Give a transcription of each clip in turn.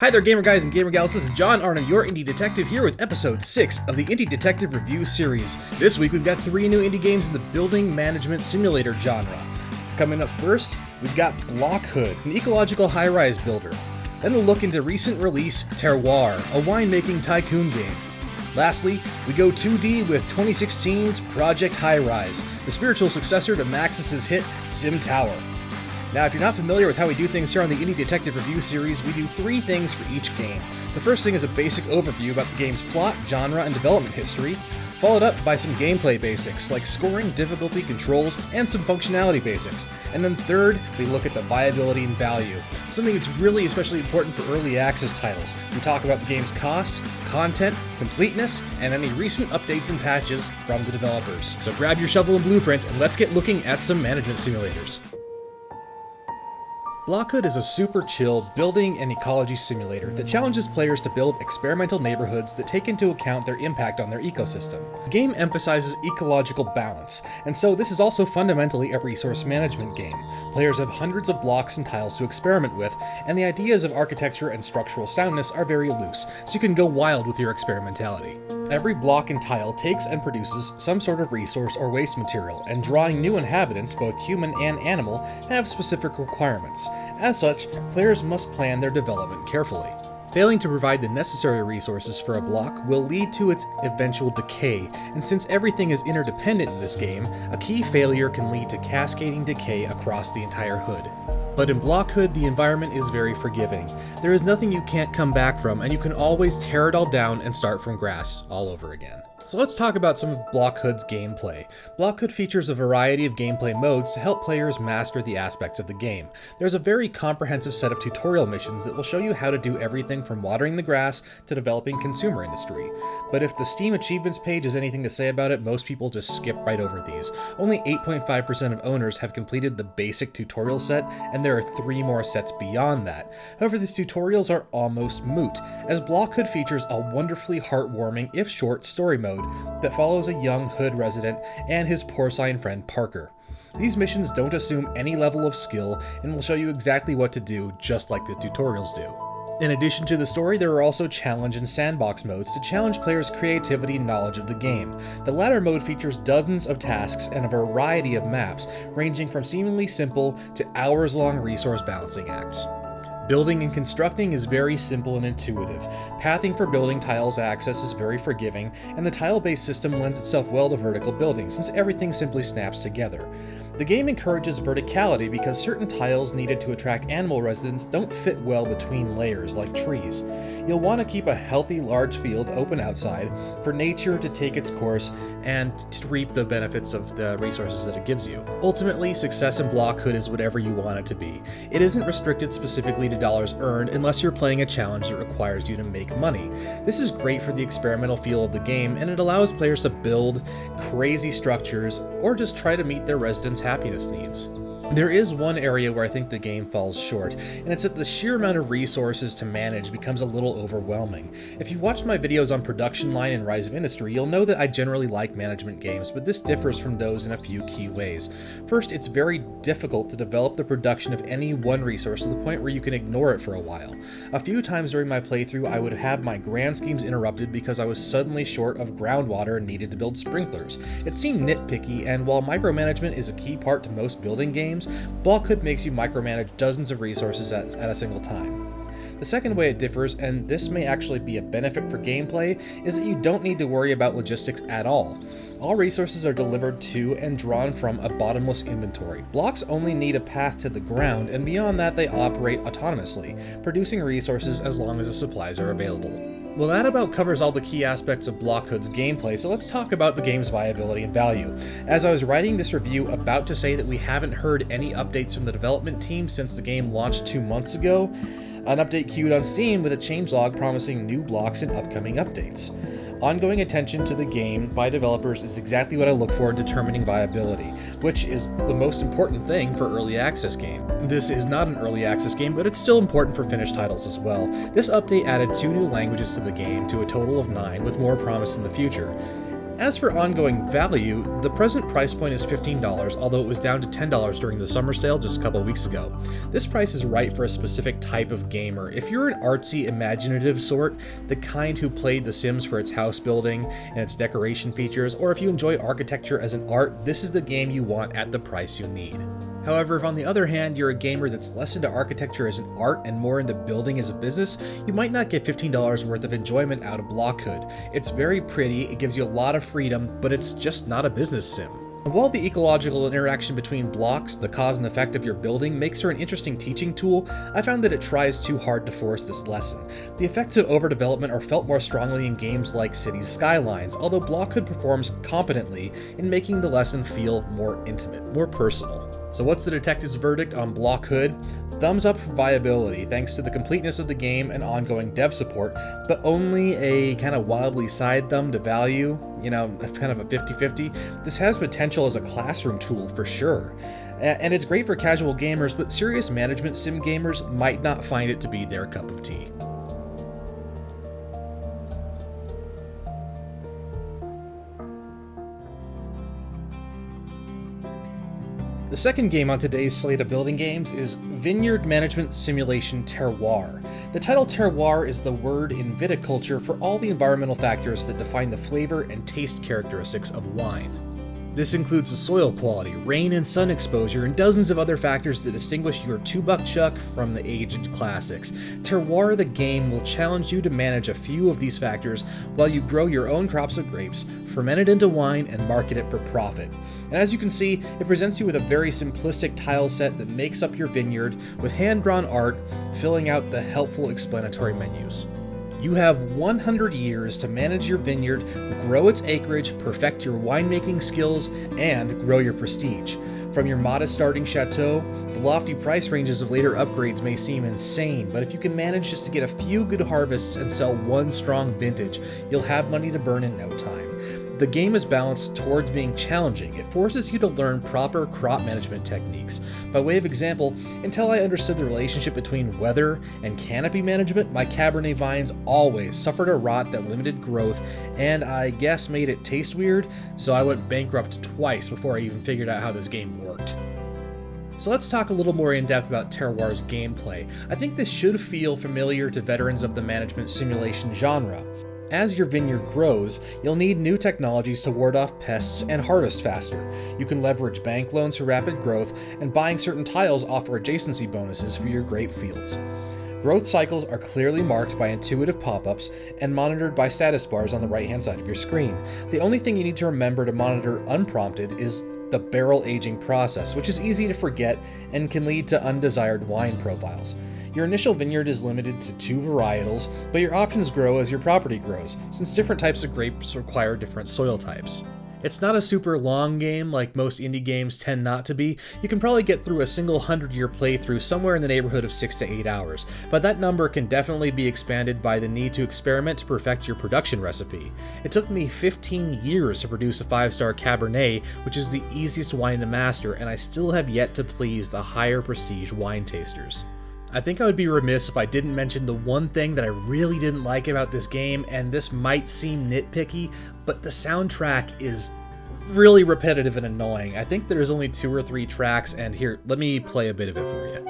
Hi there, gamer guys and gamer gals. This is John Arnhem, your indie detective, here with episode 6 of the Indie Detective Review series. This week we've got 3 new indie games in the building management simulator genre. Coming up first, we've got BlockHood, an ecological high-rise builder. Then we'll look into recent release Terroir, a winemaking tycoon game. Lastly, we go 2D with 2016's Project Highrise, the spiritual successor to Maxis's hit Sim Tower. Now, if you're not familiar with how we do things here on the Indie Detective Review series, we do 3 things for each game. The first thing is a basic overview about the game's plot, genre, and development history, followed up by some gameplay basics like scoring, difficulty, controls, and some functionality basics. And then third, we look at the viability and value, something that's really especially important for early access titles. We talk about the game's costs, content, completeness, and any recent updates and patches from the developers. So grab your shovel and blueprints and let's get looking at some management simulators. BlockHood is a super chill building and ecology simulator that challenges players to build experimental neighborhoods that take into account their impact on their ecosystem. The game emphasizes ecological balance, and so this is also fundamentally a resource management game. Players have hundreds of blocks and tiles to experiment with, and the ideas of architecture and structural soundness are very loose, so you can go wild with your experimentality. Every block and tile takes and produces some sort of resource or waste material, and drawing new inhabitants, both human and animal, have specific requirements. As such, players must plan their development carefully. Failing to provide the necessary resources for a block will lead to its eventual decay, and since everything is interdependent in this game, a key failure can lead to cascading decay across the entire hood. But in BlockHood, the environment is very forgiving. There is nothing you can't come back from, and you can always tear it all down and start from grass all over again. So let's talk about some of BlockHood's gameplay. BlockHood features a variety of gameplay modes to help players master the aspects of the game. There's a very comprehensive set of tutorial missions that will show you how to do everything from watering the grass to developing consumer industry. But if the Steam achievements page has anything to say about it, most people just skip right over these. Only 8.5% of owners have completed the basic tutorial set, and there are 3 more sets beyond that. However, these tutorials are almost moot, as BlockHood features a wonderfully heartwarming, if short, story mode that follows a young Hood resident and his porcine friend Parker. These missions don't assume any level of skill and will show you exactly what to do, just like the tutorials do. In addition to the story, there are also challenge and sandbox modes to challenge players' creativity and knowledge of the game. The latter mode features dozens of tasks and a variety of maps, ranging from seemingly simple to hours-long resource balancing acts. Building and constructing is very simple and intuitive. Pathing for building tiles access is very forgiving, and the tile-based system lends itself well to vertical building since everything simply snaps together. The game encourages verticality because certain tiles needed to attract animal residents don't fit well between layers like trees. You'll want to keep a healthy large field open outside for nature to take its course and to reap the benefits of the resources that it gives you. Ultimately, success in BlockHood is whatever you want it to be. It isn't restricted specifically to dollars earned unless you're playing a challenge that requires you to make money. This is great for the experimental feel of the game, and it allows players to build crazy structures or just try to meet their residents' happiness needs. There is one area where I think the game falls short, and it's that the sheer amount of resources to manage becomes a little overwhelming. If you've watched my videos on Production Line and Rise of Industry, you'll know that I generally like management games, but this differs from those in a few key ways. First, it's very difficult to develop the production of any one resource to the point where you can ignore it for a while. A few times during my playthrough, I would have my grand schemes interrupted because I was suddenly short of groundwater and needed to build sprinklers. It seemed nitpicky, and while micromanagement is a key part to most building games, BlockHood makes you micromanage dozens of resources at a single time. The second way it differs, and this may actually be a benefit for gameplay, is that you don't need to worry about logistics at all. All resources are delivered to and drawn from a bottomless inventory. Blocks only need a path to the ground, and beyond that they operate autonomously, producing resources as long as the supplies are available. Well, that about covers all the key aspects of BlockHood's gameplay, so let's talk about the game's viability and value. As I was writing this review, about to say that we haven't heard any updates from the development team since the game launched 2 months ago, an update queued on Steam with a changelog promising new blocks and upcoming updates. Ongoing attention to the game by developers is exactly what I look for in determining viability, which is the most important thing for early access game. This is not an early access game, but it's still important for finished titles as well. This update added 2 new languages to the game to a total of 9, with more promised in the future. As for ongoing value, the present price point is $15, although it was down to $10 during the summer sale just a couple of weeks ago. This price is right for a specific type of gamer. If you're an artsy, imaginative sort, the kind who played The Sims for its house building and its decoration features, or if you enjoy architecture as an art, this is the game you want at the price you need. However, if on the other hand you're a gamer that's less into architecture as an art and more into building as a business, you might not get $15 worth of enjoyment out of BlockHood. It's very pretty, it gives you a lot of freedom, but it's just not a business sim. And while the ecological interaction between blocks, the cause and effect of your building, makes her an interesting teaching tool, I found that it tries too hard to force this lesson. The effects of overdevelopment are felt more strongly in games like Cities Skylines, although BlockHood performs competently in making the lesson feel more intimate, more personal. So what's the detective's verdict on BlockHood? Thumbs up for viability, thanks to the completeness of the game and ongoing dev support, but only a kind of wildly side thumb to value, kind of a 50-50. This has potential as a classroom tool for sure. And it's great for casual gamers, but serious management sim gamers might not find it to be their cup of tea. The second game on today's slate of building games is Vineyard Management Simulation Terroir. The title Terroir is the word in viticulture for all the environmental factors that define the flavor and taste characteristics of wine. This includes the soil quality, rain and sun exposure, and dozens of other factors that distinguish your 2-buck chuck from the aged classics. Terroir the game will challenge you to manage a few of these factors while you grow your own crops of grapes, ferment it into wine, and market it for profit. And as you can see, it presents you with a very simplistic tile set that makes up your vineyard with hand-drawn art, filling out the helpful explanatory menus. You have 100 years to manage your vineyard, grow its acreage, perfect your winemaking skills, and grow your prestige. From your modest starting chateau, the lofty price ranges of later upgrades may seem insane, but if you can manage just to get a few good harvests and sell one strong vintage, you'll have money to burn in no time. The game is balanced towards being challenging. It forces you to learn proper crop management techniques. By way of example, until I understood the relationship between weather and canopy management, my Cabernet vines always suffered a rot that limited growth and I guess made it taste weird, so I went bankrupt twice before I even figured out how this game worked. So let's talk a little more in depth about Terroir's gameplay. I think this should feel familiar to veterans of the management simulation genre. As your vineyard grows, you'll need new technologies to ward off pests and harvest faster. You can leverage bank loans for rapid growth, and buying certain tiles offer adjacency bonuses for your grape fields. Growth cycles are clearly marked by intuitive pop-ups and monitored by status bars on the right-hand side of your screen. The only thing you need to remember to monitor unprompted is the barrel aging process, which is easy to forget and can lead to undesired wine profiles. Your initial vineyard is limited to 2 varietals, but your options grow as your property grows, since different types of grapes require different soil types. It's not a super long game like most indie games tend not to be. You can probably get through a single 100-year playthrough somewhere in the neighborhood of 6 to 8 hours, but that number can definitely be expanded by the need to experiment to perfect your production recipe. It took me 15 years to produce a 5-star Cabernet, which is the easiest wine to master, and I still have yet to please the higher prestige wine tasters. I think I would be remiss if I didn't mention the one thing that I really didn't like about this game, and this might seem nitpicky, but the soundtrack is really repetitive and annoying. I think there's only 2 or 3 tracks, and here, let me play a bit of it for you.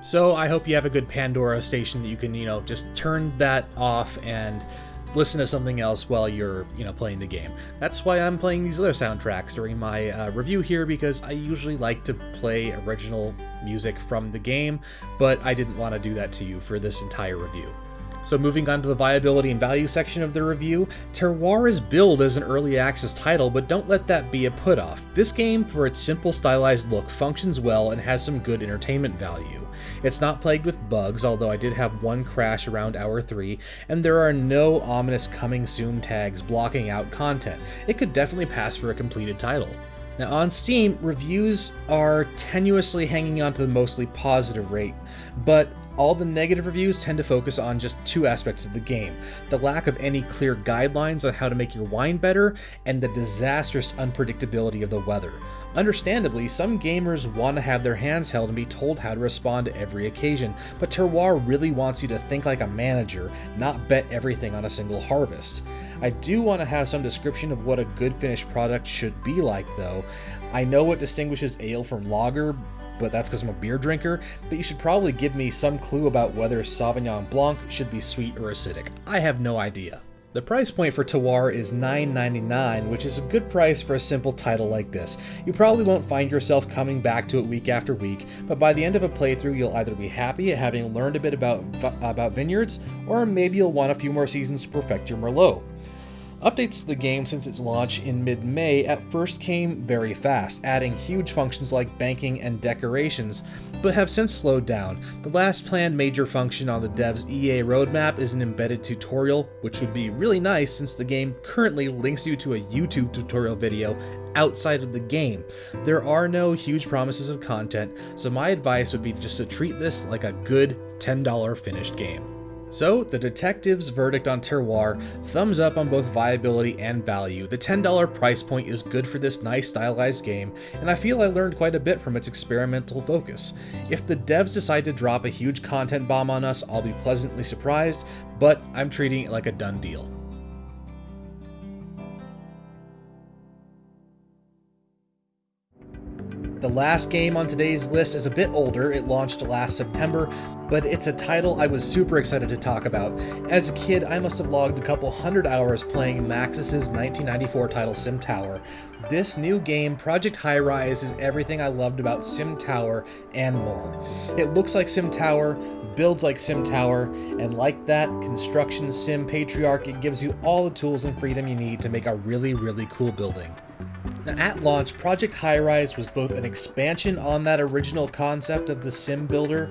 So I hope you have a good Pandora station that you can, just turn that off and listen to something else while you're, playing the game. That's why I'm playing these other soundtracks during my review here, because I usually like to play original music from the game, but I didn't want to do that to you for this entire review. So moving on to the viability and value section of the review, Terroir is billed as an early access title, but don't let that be a put-off. This game, for its simple stylized look, functions well and has some good entertainment value. It's not plagued with bugs, although I did have one crash around hour 3, and there are no ominous coming soon tags blocking out content. It could definitely pass for a completed title. Now on Steam, reviews are tenuously hanging on to the mostly positive rate, but all the negative reviews tend to focus on just 2 aspects of the game: the lack of any clear guidelines on how to make your wine better, and the disastrous unpredictability of the weather. Understandably, some gamers want to have their hands held and be told how to respond to every occasion, but Terroir really wants you to think like a manager, not bet everything on a single harvest. I do want to have some description of what a good finished product should be like though. I know what distinguishes ale from lager, but that's because I'm a beer drinker, but you should probably give me some clue about whether Sauvignon Blanc should be sweet or acidic. I have no idea. The price point for Terroir is $9.99, which is a good price for a simple title like this. You probably won't find yourself coming back to it week after week, but by the end of a playthrough you'll either be happy at having learned a bit about vineyards, or maybe you'll want a few more seasons to perfect your Merlot. Updates to the game since its launch in mid-May at first came very fast, adding huge functions like banking and decorations, but have since slowed down. The last planned major function on the dev's EA roadmap is an embedded tutorial, which would be really nice since the game currently links you to a YouTube tutorial video outside of the game. There are no huge promises of content, so my advice would be just to treat this like a good $10 finished game. So, the detective's verdict on Terroir, thumbs up on both viability and value. The $10 price point is good for this nice stylized game, and I feel I learned quite a bit from its experimental focus. If the devs decide to drop a huge content bomb on us, I'll be pleasantly surprised, but I'm treating it like a done deal. The last game on today's list is a bit older. It launched last September, but it's a title I was super excited to talk about. As a kid, I must have logged a couple hundred hours playing Maxis' 1994 title Sim Tower. This new game, Project Highrise, is everything I loved about Sim Tower and more. It looks like Sim Tower, builds like Sim Tower, and like that construction sim patriarch, it gives you all the tools and freedom you need to make a really, really cool building. Now, at launch, Project Highrise was both an expansion on that original concept of the sim builder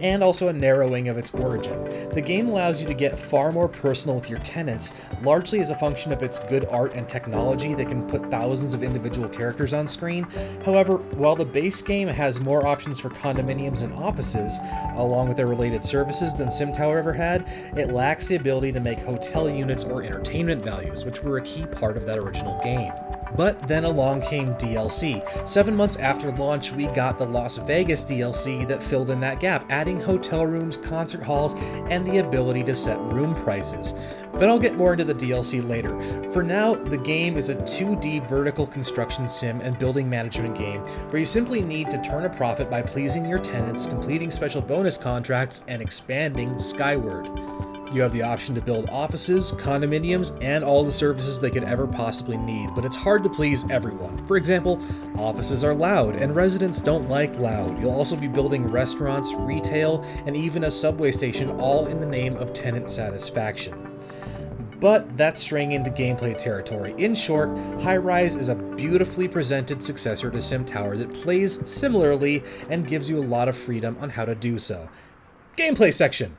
and also a narrowing of its origin. The game allows you to get far more personal with your tenants, largely as a function of its good art and technology that can put thousands of individual characters on screen. However, while the base game has more options for condominiums and offices, along with their related services, than Sim Tower ever had, it lacks the ability to make hotel units or entertainment values, which were a key part of that original game. But then along came DLC. 7 months after launch, we got the Las Vegas DLC that filled in that gap, adding hotel rooms, concert halls, and the ability to set room prices. But I'll get more into the DLC later. For now, the game is a 2D vertical construction sim and building management game where you simply need to turn a profit by pleasing your tenants, completing special bonus contracts, and expanding skyward. You have the option to build offices, condominiums, and all the services they could ever possibly need, but it's hard to please everyone. For example, offices are loud, and residents don't like loud. You'll also be building restaurants, retail, and even a subway station, all in the name of tenant satisfaction. But that's straying into gameplay territory. In short, Highrise is a beautifully presented successor to Sim Tower that plays similarly and gives you a lot of freedom on how to do so. Gameplay section!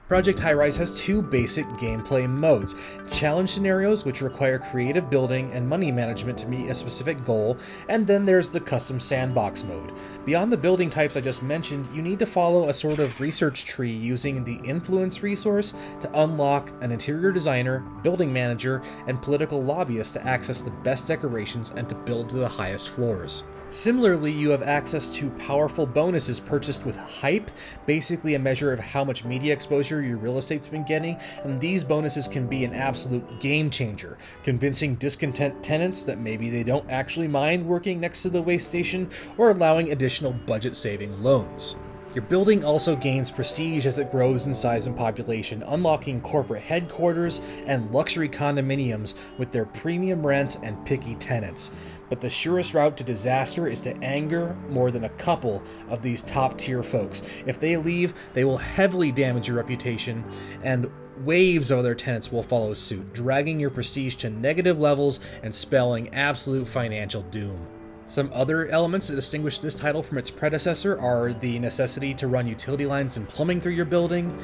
Project Highrise has two basic gameplay modes: challenge scenarios, which require creative building and money management to meet a specific goal, and then there's the custom sandbox mode. Beyond the building types I just mentioned, you need to follow a sort of research tree using the influence resource to unlock an interior designer, building manager, and political lobbyist to access the best decorations and to build to the highest floors. Similarly, you have access to powerful bonuses purchased with hype, basically a measure of how much media exposure your real estate's been getting, and these bonuses can be an absolute game changer, convincing discontent tenants that maybe they don't actually mind working next to the waste station, or allowing additional budget-saving loans. Your building also gains prestige as it grows in size and population, unlocking corporate headquarters and luxury condominiums with their premium rents and picky tenants. But the surest route to disaster is to anger more than a couple of these top-tier folks. If they leave, they will heavily damage your reputation, and waves of other tenants will follow suit, dragging your prestige to negative levels and spelling absolute financial doom. Some other elements that distinguish this title from its predecessor are the necessity to run utility lines and plumbing through your building,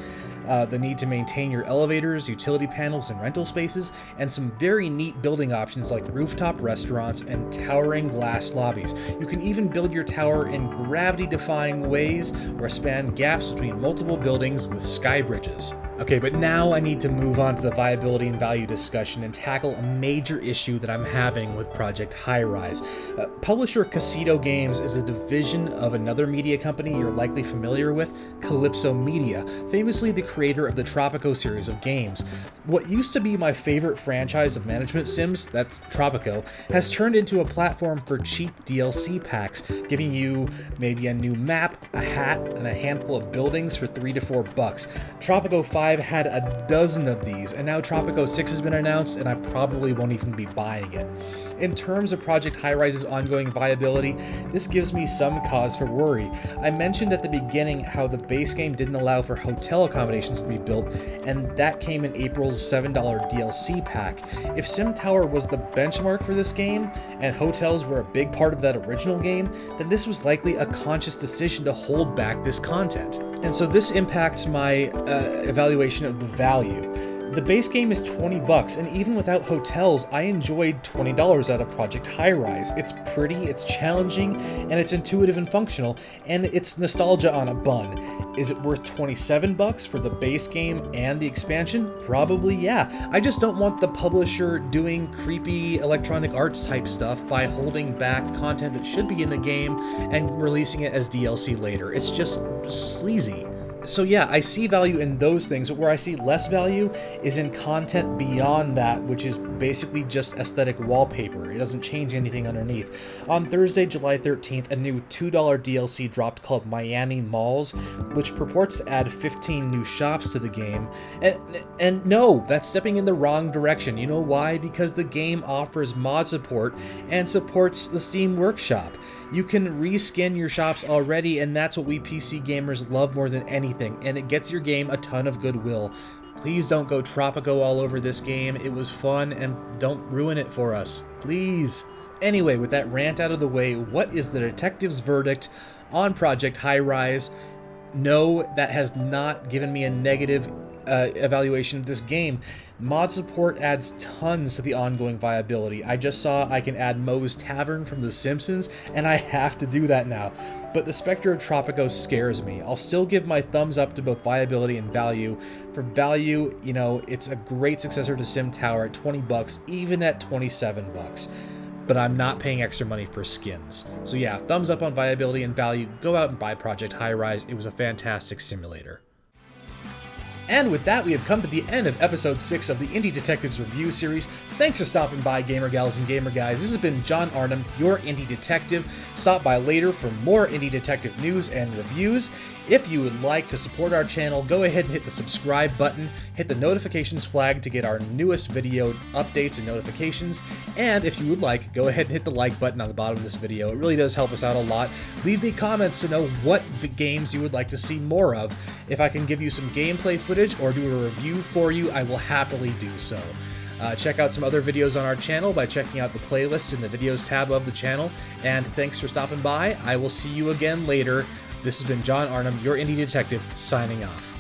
the need to maintain your elevators, utility panels, and rental spaces, and some very neat building options like rooftop restaurants and towering glass lobbies. You can even build your tower in gravity-defying ways or span gaps between multiple buildings with sky bridges. Okay, but now I need to move on to the viability and value discussion and tackle a major issue that I'm having with Project Highrise. Publisher Casito Games is a division of another media company you're likely familiar with, Calypso Media, famously the creator of the Tropico series of games. What used to be my favorite franchise of management sims, that's Tropico, has turned into a platform for cheap DLC packs, giving you maybe a new map, a hat, and a handful of buildings for $3 to $4. Tropico 5 had a dozen of these, and now Tropico 6 has been announced, and I probably won't even be buying it. In terms of Project Highrise's ongoing viability, this gives me some cause for worry. I mentioned at the beginning how the base game didn't allow for hotel accommodations to be built, and that came in April's $7 DLC pack. If Sim Tower was the benchmark for this game, and hotels were a big part of that original game, then this was likely a conscious decision to hold back this content. And so this impacts my evaluation of the value. The base game is $20, and even without hotels, I enjoyed $20 out of Project Highrise. It's pretty, it's challenging, and it's intuitive and functional, and it's nostalgia on a bun. Is it worth $27 for the base game and the expansion? Probably, yeah. I just don't want the publisher doing creepy Electronic Arts type stuff by holding back content that should be in the game and releasing it as DLC later. It's just sleazy. So yeah, I see value in those things, but where I see less value is in content beyond that, which is basically just aesthetic wallpaper. It doesn't change anything underneath. On Thursday, July 13th, a new $2 DLC dropped called Miami Malls, which purports to add 15 new shops to the game. And no, that's stepping in the wrong direction. You know why? Because the game offers mod support and supports the Steam Workshop. You can reskin your shops already, and that's what we PC gamers love more than anything, and it gets your game a ton of goodwill. Please don't go Tropico all over this game. It was fun, and don't ruin it for us. Please. Anyway, with that rant out of the way, what is the detective's verdict on Project Highrise? No, that has not given me a negative evaluation of this game. Mod support adds tons to the ongoing viability. I just saw I can add Moe's Tavern from The Simpsons, and I have to do that now. But the specter of Tropico scares me. I'll still give my thumbs up to both viability and value. For value, you know, it's a great successor to Sim Tower at $20, even at $27. But I'm not paying extra money for skins. So yeah, thumbs up on viability and value. Go out and buy Project Highrise. It was a fantastic simulator. And with that, we have come to the end of episode 6 of the Indie Detectives Review Series. Thanks for stopping by, Gamer Gals and Gamer Guys. This has been John Arnhem, your Indie Detective. Stop by later for more Indie Detective news and reviews. If you would like to support our channel, go ahead and hit the subscribe button, hit the notifications flag to get our newest video updates and notifications, and if you would like, go ahead and hit the like button on the bottom of this video. It really does help us out a lot. Leave me comments to know what games you would like to see more of. If I can give you some gameplay footage or do a review for you, I will happily do so. Check out some other videos on our channel by checking out the playlists in the videos tab of the channel, and thanks for stopping by. I will see you again later. This has been John Arnhem, your Indie Detective, signing off.